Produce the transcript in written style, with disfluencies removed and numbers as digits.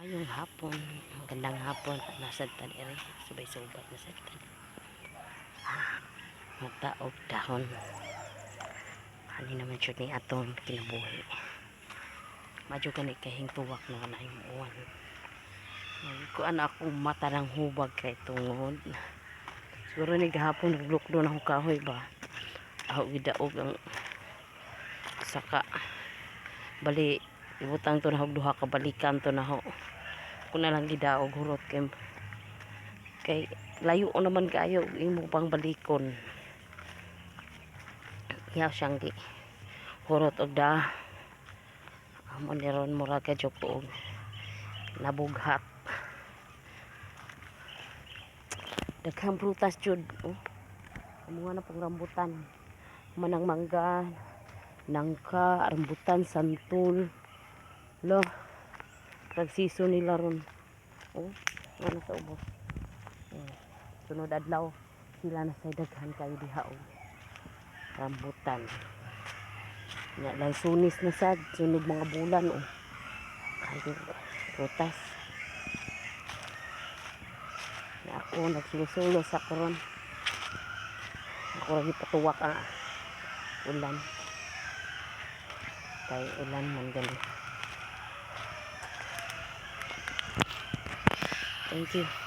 Ngayong hapon, magandang hapon, nasa taniri, subay-subay na sa taniri. Mataog dahon. Hani naman siya ni atong kinabuhi. Madyo ganit kahing tuwak na kanayong uwan. Kuan akong mata ng hubag kay tungod. Siguro ni gahapon nagluklo na akong kahoy ba. Ako gidaog ang saka bali ibutang to na hog duha ka balikan to na ho. Kung na lang gidaog hurot kay layo naman kayo imo pang balikon. Iya siyang gi hurot og da amo ni ron mura ka jud og nabughat. Daghang prutas jud amo na pang rambutan manang mangga nangka rambutan santol lo kag season nila ron ano sa ubos sunod adlaw sila na sa daghan kayo diha rambutan nya lang sunis na sad sunod mga bulan kayo prutas na ako nagsulo-sulo sa karon ako lagi patuwak ulan kay ulan man gali. Thank you.